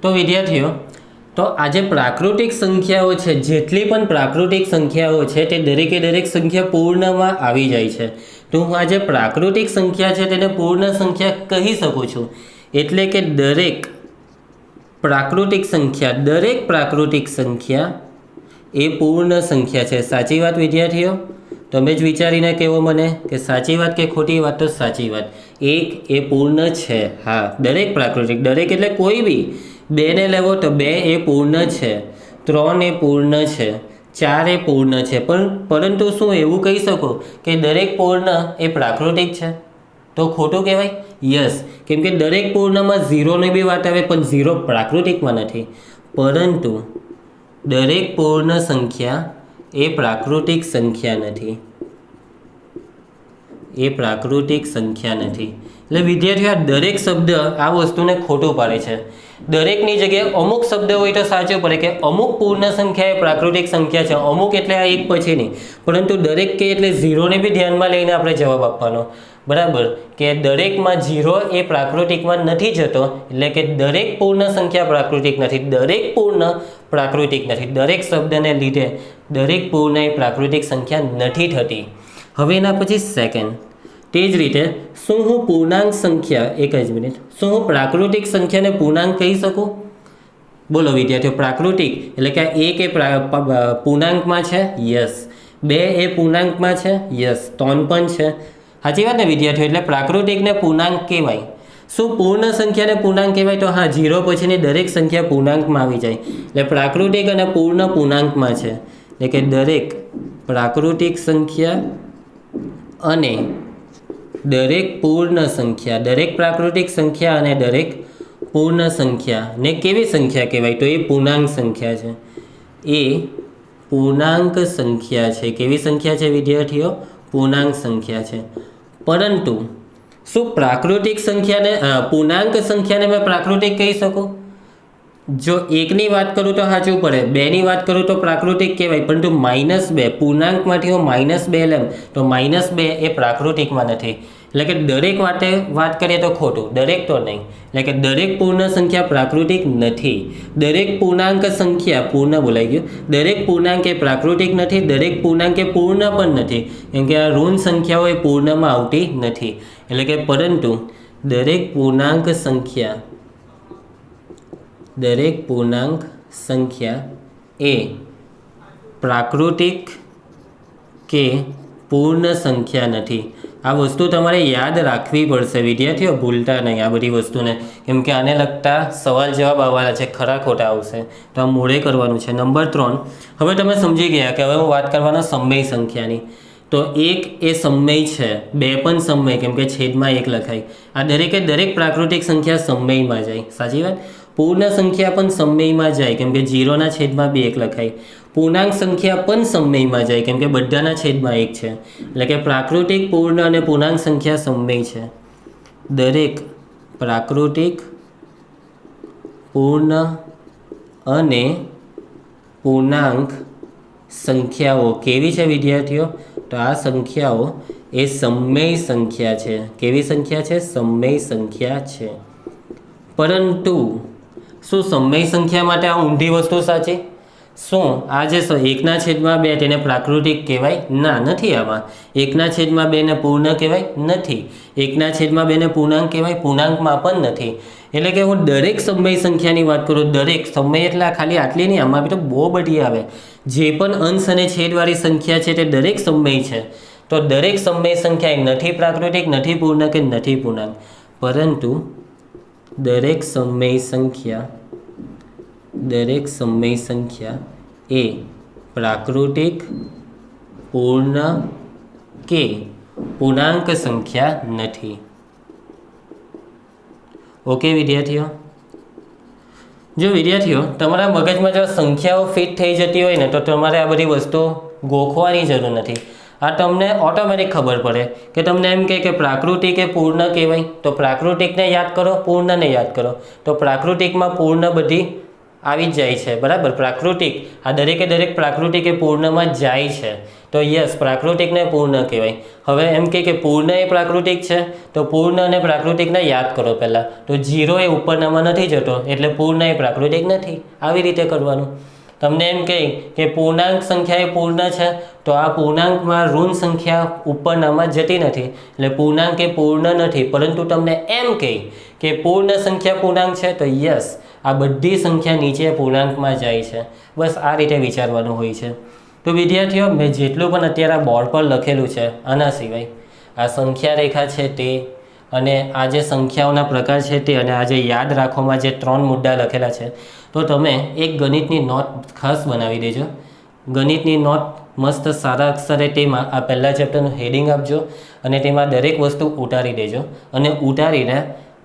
તો વિદ્યાર્થીઓ, તો આ જે પ્રાકૃતિક સંખ્યાઓ છે, જેટલી પણ પ્રાકૃતિક સંખ્યાઓ છે તે દરેક સંખ્યા પૂર્ણમાં આવી જાય છે. તો હું આ જે પ્રાકૃતિક સંખ્યા છે તેને પૂર્ણ સંખ્યા કહી શકું છું. એટલે કે દરેક પ્રાકૃતિક સંખ્યા, દરેક પ્રાકૃતિક સંખ્યા એ પૂર્ણ સંખ્યા છે. સાચી વાત વિદ્યાર્થીઓ? તમે જ વિચારીને કહેવો મને કે સાચી વાત કે ખોટી વાત. તો સાચી વાત. 1 એ પૂર્ણ છે. હા, દરેક પ્રાકૃતિક, દરેક એટલે કોઈ બી. 2 ને લેવો તો 2 એ પૂર્ણ છે, 3 એ પૂર્ણ છે, 4 એ પૂર્ણ છે. પરંતુ શું એવું કહી શકો કે દરેક પૂર્ણ એ પ્રાકૃતિક છે? તો ખોટું કહેવાય. યસ, કેમ કે દરેક પૂર્ણમાં 0ની બી વાત આવે, પણ 0 પ્રાકૃતિકમાં નથી. પરંતુ દરેક પૂર્ણ સંખ્યા એ પ્રાકૃતિક સંખ્યા નથી. એ પ્રાકૃતિક સંખ્યા નથી. એટલે વિદ્યાર્થીઓ, આ દરેક શબ્દ આ વસ્તુને ખોટું પાડે છે. દરેકની જગ્યાએ અમુક શબ્દ હોય તો સાચું પડે કે અમુક પૂર્ણ સંખ્યા એ પ્રાકૃતિક સંખ્યા છે. અમુક એટલે આ એક પછી નહીં, પરંતુ દરેક કે એટલે 0ને બી ધ્યાનમાં લઈને આપણે જવાબ આપવાનો. બરાબર, કે દરેકમાં 0 એ પ્રાકૃતિકમાં નથી જતો, એટલે કે દરેક પૂર્ણ સંખ્યા પ્રાકૃતિક નથી. દરેક પૂર્ણ પ્રાકૃતિક નથી. દરેક શબ્દને લીધે દરેક પૂર્ણ એ પ્રાકૃતિક સંખ્યા નથી થતી. હવે એના પછી સેકન્ડ, તે જ રીતે શું હું પૂર્ણાંક સંખ્યા, એક જ મિનિટ, શું હું પ્રાકૃતિક સંખ્યાને પૂર્ણાંક કહી શકું? બોલો વિદ્યાર્થીઓ, પ્રાકૃતિક એટલે કે 1 એ પૂર્ણાંકમાં છે? યસ. 2 એ પૂર્ણાંકમાં છે? યસ. 3 પણ છે. સાચી વાત ને વિદ્યાર્થીઓ? એટલે પ્રાકૃતિકને પૂર્ણાંક કહેવાય. શું પૂર્ણ સંખ્યાને પૂર્ણાંક કહેવાય? તો હા, 0 પછીની દરેક સંખ્યા પૂર્ણાંકમાં આવી જાય. એટલે પ્રાકૃતિક અને પૂર્ણ પૂર્ણાંકમાં છે. એટલે કે દરેક પ્રાકૃતિક સંખ્યા અને દરેક પૂર્ણ સંખ્યા, દરેક પ્રાકૃતિક સંખ્યા અને દરેક પૂર્ણ સંખ્યા ને કેવી સંખ્યા કહેવાય? તો એ પૂર્ણાંક સંખ્યા છે. એ પૂર્ણાંક સંખ્યા છે. કેવી સંખ્યા છે વિદ્યાર્થીઓ? પૂર્ણાંક સંખ્યા છે. પરંતુ શું પ્રાકૃતિક સંખ્યાને, પૂર્ણાંક સંખ્યાને મેં પ્રાકૃતિક કહી શકું? જો 1ની વાત કરું તો સાચું પડે, 2ની વાત કરું તો પ્રાકૃતિક કહેવાય, પરંતુ -2 પૂર્ણાંકમાંથી હું -2 લેમ તો -2 એ પ્રાકૃતિકમાં નથી. એટલે કે દરેક વાત કરીએ તો ખોટું, દરેક તો નહીં. એટલે કે દરેક પૂર્ણ સંખ્યા પ્રાકૃતિક નથી. દરેક પૂર્ણાંક સંખ્યા, પૂર્ણ બોલાઈ ગયું, દરેક પૂર્ણાંક એ પ્રાકૃતિક નથી. દરેક પૂર્ણાંક એ પૂર્ણ પણ નથી, કેમ કે આ ઋણ સંખ્યાઓ એ પૂર્ણમાં આવતી નથી. એટલે કે પરંતુ દરેક પૂર્ણાંક સંખ્યા, દરેક પૂર્ણાંક સંખ્યા એ પ્રાકૃતિક કે પૂર્ણ સંખ્યા નથી. આ વસ્તુ તમારે યાદ રાખવી પડશે વિદ્યાર્થીઓ, ભૂલતા નહીં આ બધી વસ્તુને, કેમ કે આને લગતા સવાલ જવાબ આવવાના છે, ખરા ખોટા આવશે, તો આ મોડે કરવાનું છે. નંબર 3, હવે તમે સમજી ગયા કે હવે હું વાત કરવાનો સમય સંખ્યાની. તો 1 એ સમય છે, 2 પણ સમય, કેમ કે છેદમાં 1 લખાય. આ દરેકે દરેક પ્રાકૃતિક સંખ્યા સમયમાં જાય. સાચી વાત. પૂર્ણ સંખ્યા પણ સમયમાં જાય, કેમ કે 0ના છેદમાં 2 1 લખાય. પૂર્ણાંક સંખ્યા પણ સમયમાં જાય, કેમ કે બધાના છેદમાં 1 છે. એટલે કે પ્રાકૃતિક, પૂર્ણ અને પૂર્ણાંક સંખ્યા સમય છે. દરેક પ્રાકૃતિક, પૂર્ણ અને પૂર્ણાંક સંખ્યાઓ કેવી છે વિદ્યાર્થીઓ? તો આ સંખ્યાઓ એ સમય સંખ્યા છે. કેવી સંખ્યા છે? સમય સંખ્યા છે. પરંતુ શું સમય સંખ્યા માટે આ ઊંધી વસ્તુ સાચી? શું આ જે 1/2 તેને પ્રાકૃતિક કહેવાય? ના, નથી. આમાં 1/2 ને પૂર્ણ કહેવાય? નથી. 1/2 ને પૂર્ણાંક કહેવાય? પૂર્ણાંકમાં પણ નથી. એટલે કે હું દરેક સમય સંખ્યાની વાત કરું, દરેક સમય એટલે ખાલી આટલી નહીં, આમાં બી તો બહુ બધી આવે. જે પણ અંશ અને છેદવાળી સંખ્યા છે તે દરેક સમય છે. તો દરેક સમય સંખ્યા એ નથી પ્રાકૃતિક, નથી પૂર્ણ કે નથી પૂર્ણાંક. પરંતુ દરેક સમય સંખ્યા, દરેક સમય સંખ્યા એ પ્રાકૃતિક, પૂર્ણ કે પૂર્ણાંક સંખ્યા નથી. ઓકે વિદ્યાર્થીઓ? જો વિદ્યાર્થીઓ તમારા મગજમાં જો સંખ્યાઓ ફિટ થઈ જતી હોય ને તો તમારે આ બધી વસ્તુઓ ગોખવાની જરૂર નથી. આ તમને ઓટોમેટિક ખબર પડે કે તમને એમ કહે કે પ્રાકૃતિક એ પૂર્ણ કહેવાય, તો પ્રાકૃતિકને યાદ કરો, પૂર્ણને યાદ કરો. તો પ્રાકૃતિકમાં પૂર્ણ બધી આવી જ જાય છે. બરાબર. પ્રાકૃતિક, આ દરેકે દરેક પ્રાકૃતિક એ પૂર્ણમાં જાય છે. તો યસ, પ્રાકૃતિકને પૂર્ણ કહેવાય. હવે એમ કે પૂર્ણ એ પ્રાકૃતિક છે, તો પૂર્ણ અને પ્રાકૃતિકને યાદ કરો પહેલાં. તો 0 એ ઉપરનામાં નથી જતો, એટલે પૂર્ણ એ પ્રાકૃતિક નથી. આવી રીતે કરવાનું. તમને એમ કહે કે પૂર્ણાંક સંખ્યા એ પૂર્ણ છે, તો આ પૂર્ણાંકમાં ઋણ સંખ્યા ઉપરનામાં જતી નથી, એટલે પૂર્ણાંક એ પૂર્ણ નથી. પરંતુ તમને એમ કહે કે પૂર્ણ સંખ્યા પૂર્ણાંક છે, તો યસ, આ બધી સંખ્યા નીચે પૂર્ણાંકમાં જાય છે. બસ આ રીતે વિચારવાનું હોય છે. તો વિદ્યાર્થીઓ, મેં જેટલું પણ અત્યારે આ બોર્ડ પર લખેલું છે આના સિવાય આ સંખ્યા રેખા છે તે, અને આ જે સંખ્યાઓના પ્રકાર છે તે, અને આ જે યાદ રાખવામાં જે 3 મુદ્દા લખેલા છે, તો તમે એક ગણિતની નોટ ખાસ બનાવી દેજો. ગણિતની નોટ મસ્ત સારા અક્ષરે તેમાં આ પહેલા ચેપ્ટરનું હેડિંગ આપજો અને તેમાં દરેક વસ્તુ ઉતારી દેજો અને ઉતારીને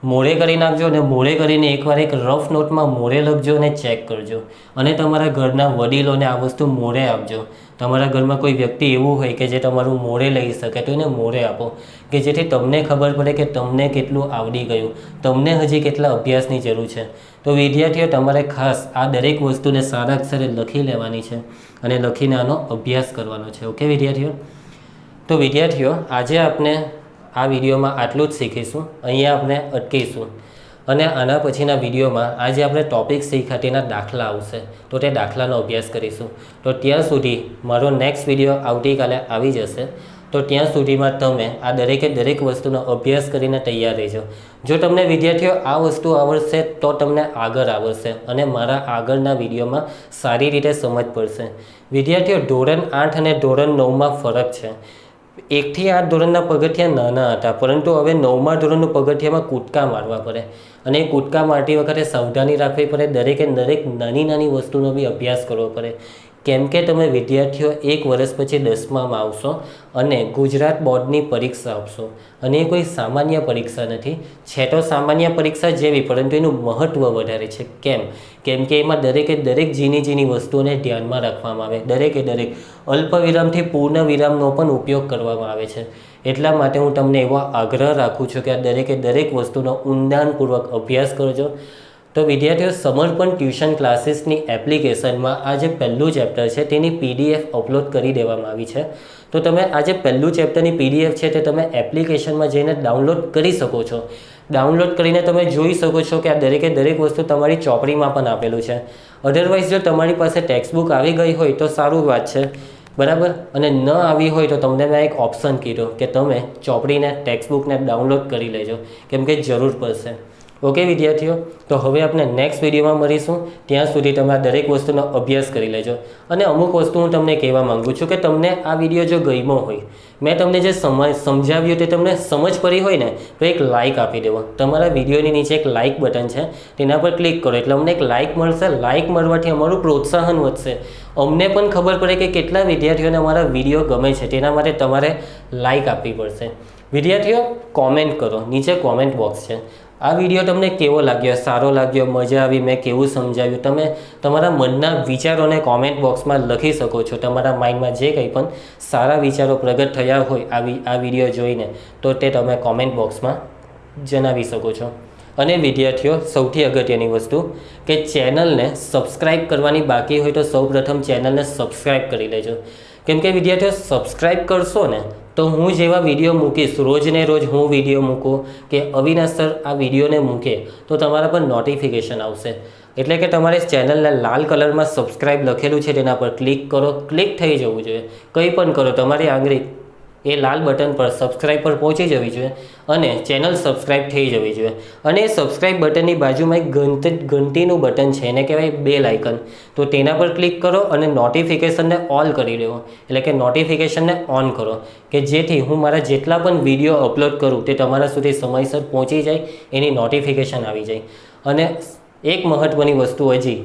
મોડે કરી નાખજો અને મોડે કરીને એકવાર એક રફ નોટમાં મોડે લખજો અને ચેક કરજો. અને તમારા ઘરના વડીલોને આ વસ્તુ મોડે આપજો. તમારા ઘરમાં કોઈ વ્યક્તિ એવું હોય કે જે તમારું મોડે લઈ શકે તો એને મોડે આપો, કે જેથી તમને ખબર પડે કે તમને કેટલું આવડી ગયું, તમને હજી કેટલા અભ્યાસની જરૂર છે. તો વિદ્યાર્થીઓ, તમારે ખાસ આ દરેક વસ્તુને સારા અક્ષરે લખી લેવાની છે અને લખીને આનો અભ્યાસ કરવાનો છે. ઓકે વિદ્યાર્થીઓ? તો વિદ્યાર્થીઓ, આજે આપણે આ વિડીયોમાં આટલું જ શીખીશું. અહીંયા આપણે અટકીશું અને આના પછીના વિડીયોમાં આજે આપણે ટોપિક શીખ્યા તેના દાખલા આવશે, તો તે દાખલાનો અભ્યાસ કરીશું. તો ત્યાં સુધી મારો નેક્સ્ટ વિડીયો આવતીકાલે આવી જશે. તો ત્યાં સુધીમાં તમે આ દરેકે દરેક વસ્તુનો અભ્યાસ કરીને તૈયાર રહેજો. જો તમને વિદ્યાર્થીઓ આ વસ્તુ આવડશે તો તમને આગળ આવડશે અને મારા આગળના વિડીયોમાં સારી રીતે સમજ પડશે. વિદ્યાર્થીઓ, ધોરણ 8 અને ધોરણ 9માં ફરક છે. 1 થી 8 ધોરણના પગથિયા નાના હતા, પરંતુ હવે 9મા ધોરણનું પગથિયામાં કૂદકા મારવા પડે અને એ કૂદકા મારતી વખતે સાવધાની રાખવી પડે. દરેકે દરેક નાની નાની વસ્તુનો બી અભ્યાસ કરવો પડે, કેમ કે તમે વિદ્યાર્થીઓ 1 વર્ષ પછી 10મામાં આવશો અને ગુજરાત બોર્ડની પરીક્ષા આપશો. અને એ કોઈ સામાન્ય પરીક્ષા નથી. છે તો સામાન્ય પરીક્ષા જેવી, પરંતુ એનું મહત્ત્વ વધારે છે. કેમ કે એમાં દરેકે દરેક ઝીણી વસ્તુઓને ધ્યાનમાં રાખવામાં આવે. દરેકે દરેક અલ્પવિરામથી પૂર્ણ વિરામનો પણ ઉપયોગ કરવામાં આવે છે. એટલા માટે હું તમને એવો આગ્રહ રાખું છું કે આ દરેકે દરેક વસ્તુનો ઊંડાણપૂર્વક અભ્યાસ કરજો. તો વિદ્યાર્થીઓ, સમર્પણ ટ્યુશન ક્લાસીસની એપ્લિકેશનમાં આ જે પહેલું ચેપ્ટર છે તેની PDF અપલોડ કરી દેવામાં આવી છે. તો તમે આ જે પહેલું ચેપ્ટરની PDF છે તે તમે એપ્લિકેશનમાં જઈને ડાઉનલોડ કરી શકો છો. ડાઉનલોડ કરીને તમે જોઈ શકો છો કે આ દરેકે દરેક વસ્તુ તમારી ચોપડીમાં પણ આપેલું છે. અધરવાઇઝ જો તમારી પાસે ટેક્સ્ટબુક આવી ગઈ હોય તો સારું વાત છે, બરાબર. અને ન આવી હોય તો તમને મેં એક ઓપ્શન કીધો કે તમે ચોપડીને ટેક્સ્ટબુકને ડાઉનલોડ કરી લેજો, કેમ કે જરૂર પડશે. ઓકે વિદ્યાર્થીઓ, તો હવે આપણે નેક્સ્ટ વિડીયોમાં મળીશું. ત્યાં સુધી તમે આ દરેક વસ્તુનો અભ્યાસ કરી લેજો. અને અમુક વસ્તુ હું તમને કહેવા માગું છું કે તમને આ વિડીયો જો ગમ્યો હોય, મેં તમને જે સમજાવ્યું તે તમને સમજ પડી હોય ને, તો એક લાઇક આપી દેવો. તમારા વિડીયોની નીચે એક લાઇક બટન છે, તેના પર ક્લિક કરો એટલે અમને એક લાઇક મળશે. લાઇક મળવાથી અમારું પ્રોત્સાહન વધશે. અમને પણ ખબર પડે કે કેટલા વિદ્યાર્થીઓને અમારા વિડીયો ગમે છે. તેના માટે તમારે લાઇક આપવી પડશે. વિદ્યાર્થીઓ, કોમેન્ટ કરો. નીચે કોમેન્ટ બોક્સ છે. આ વિડીયો તમને કેવો લાગ્યો? સારો લાગ્યો? મજા આવી? મેં કેવું સમજાવ્યું? તમે તમારા મનના વિચારોને કોમેન્ટ બોક્સમાં લખી શકો છો. તમારા માઇન્ડમાં જે કંઈ પણ સારા વિચારો પ્રગટ થયા હોય આ વિડીયો જોઈને, તો તે તમે કોમેન્ટ બોક્સમાં જણાવી શકો છો. અને વિદ્યાર્થીઓ, સૌથી અગત્યની વસ્તુ કે ચેનલને સબસ્ક્રાઈબ કરવાની બાકી હોય તો સૌપ્રથમ ચેનલને સબસ્ક્રાઈબ કરી લેજો. કેમ કે વિદ્યાર્થીઓ, સબસ્ક્રાઈબ કરશો ને તો હું જેવા વિડીયો મૂકીશ, રોજને રોજ હું વિડીયો મૂકું કે અવિનાશ સર આ વિડીયોને મૂકે, તો તમારા પર નોટિફિકેશન આવશે. એટલે કે તમારે ચેનલને લાલ કલરમાં સબસ્ક્રાઈબ લખેલું છે તેના પર ક્લિક કરો. ક્લિક થઈ જવું જોઈએ. કંઈ પણ કરો, તમારી આંગળી એ લાલ બટન પર સબસ્ક્રાઈબ પર પહોંચી જવી જોઈએ અને ચેનલ સબસ્ક્રાઈબ થઈ જવી જોઈએ. અને એ સબસ્ક્રાઈબ બટનની બાજુમાં એક ઘંટીનું બટન છે, એને કહેવાય બેલ આઇકન. તો તેના પર ક્લિક કરો અને નોટિફિકેશનને ઓલ કરી દેવો, એટલે કે નોટિફિકેશનને ઓન કરો, કે જેથી હું મારા જેટલા પણ વિડીયો અપલોડ કરું તે તમારા સુધી સમયસર પહોંચી જાય, એની નોટિફિકેશન આવી જાય. અને એક મહત્ત્વની વસ્તુ હજી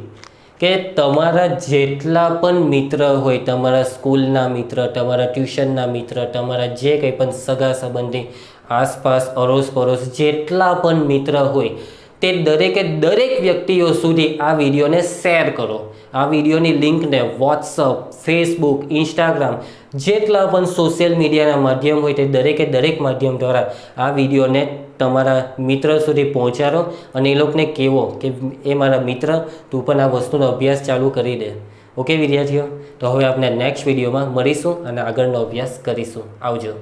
કે તમારા જેટલા પણ મિત્ર હોય, તમારા સ્કૂલના મિત્ર, તમારા ટ્યુશનના મિત્ર, તમારા જે કંઈ પણ સગા સંબંધી, આસપાસ અડોસ પડોશ જેટલા પણ મિત્ર હોય તે દરેકે દરેક વ્યક્તિઓ સુધી આ વિડીયોને શેર કરો. આ વિડીયોની લિંકને વોટ્સઅપ, ફેસબુક, ઇન્સ્ટાગ્રામ જેટલા પણ સોશિયલ મીડિયાના માધ્યમ હોય તે દરેકે દરેક માધ્યમ દ્વારા આ વિડીયોને તમારા મિત્ર સુધી પહોંચાડો અને એ લોકોને કહેવો કે એ મારા મિત્ર, તું પણ આ વસ્તુનો અભ્યાસ ચાલુ કરી દે. ઓકે વિદ્યાર્થીઓ, તો હવે આપણે નેક્સ્ટ વિડીયોમાં મળીશું અને આગળનો અભ્યાસ કરીશું. આવજો.